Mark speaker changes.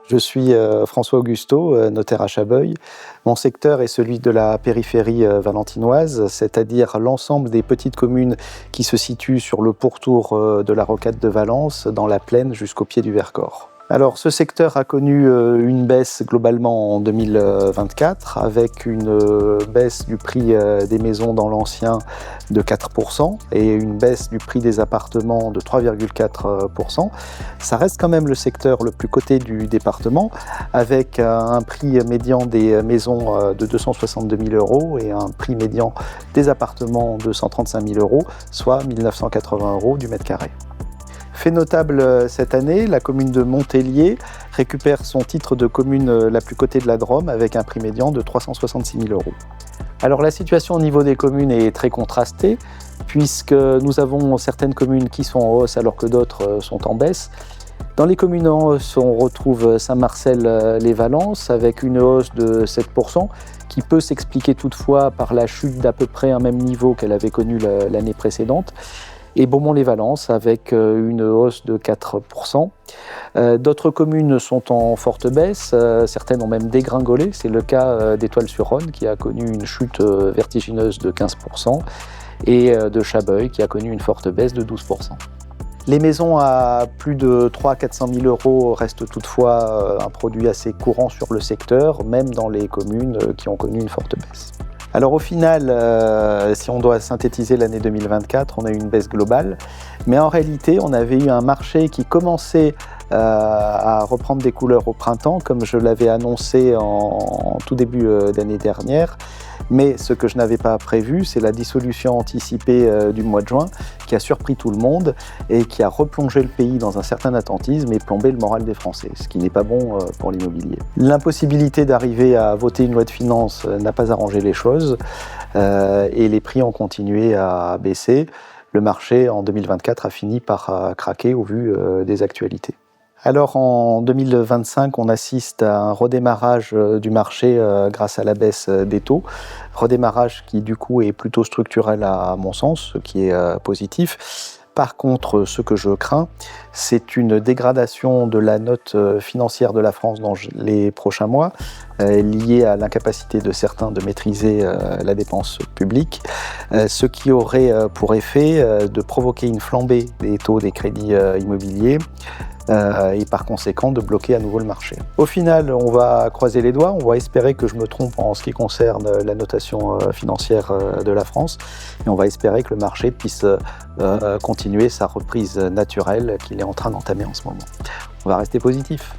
Speaker 1: Je suis François Augusto, notaire à Chabeuil. Mon secteur est celui de la périphérie valentinoise, c'est-à-dire l'ensemble des petites communes qui se situent sur le pourtour de la rocade de Valence, dans la plaine jusqu'au pied du Vercors. Alors, ce secteur a connu une baisse globalement en 2024, avec une baisse du prix des maisons dans l'ancien de 4% et une baisse du prix des appartements de 3,4%. Ça reste quand même le secteur le plus coté du département, avec un prix médian des maisons de 262 000 € et un prix médian des appartements de 135 000 €, soit 1 980 € du mètre carré. Fait notable cette année, la commune de Montélier récupère son titre de commune la plus cotée de la Drôme avec un prix médian de 366 000 €. Alors la situation au niveau des communes est très contrastée puisque nous avons certaines communes qui sont en hausse alors que d'autres sont en baisse. Dans les communes en hausse, on retrouve Saint-Marcel-les-Valences avec une hausse de 7% qui peut s'expliquer toutefois par la chute d'à peu près un même niveau qu'elle avait connue l'année précédente. Et Beaumont-les-Valences avec une hausse de 4%. D'autres communes sont en forte baisse, certaines ont même dégringolé, c'est le cas d'Étoile-sur-Rhône qui a connu une chute vertigineuse de 15% et de Chabeuil qui a connu une forte baisse de 12%. Les maisons à plus de 300 000 à 400 000 € restent toutefois un produit assez courant sur le secteur, même dans les communes qui ont connu une forte baisse. Alors au final, si on doit synthétiser l'année 2024, on a eu une baisse globale, mais en réalité, on avait eu un marché qui commençait à reprendre des couleurs au printemps, comme je l'avais annoncé en tout début d'année dernière. Mais ce que je n'avais pas prévu, c'est la dissolution anticipée du mois de juin, qui a surpris tout le monde et qui a replongé le pays dans un certain attentisme et plombé le moral des Français, ce qui n'est pas bon pour l'immobilier. L'impossibilité d'arriver à voter une loi de finances n'a pas arrangé les choses et les prix ont continué à baisser. Le marché en 2024 a fini par craquer au vu des actualités. Alors en 2025, on assiste à un redémarrage du marché grâce à la baisse des taux. Redémarrage qui du coup est plutôt structurel à mon sens, ce qui est positif. Par contre, ce que je crains, c'est une dégradation de la note financière de la France dans les prochains mois, liée à l'incapacité de certains de maîtriser la dépense publique, ce qui aurait pour effet de provoquer une flambée des taux des crédits immobiliers, et par conséquent de bloquer à nouveau le marché. Au final, on va croiser les doigts, on va espérer que je me trompe en ce qui concerne la notation financière de la France et on va espérer que le marché puisse continuer sa reprise naturelle qu'il est en train d'entamer en ce moment. On va rester positif.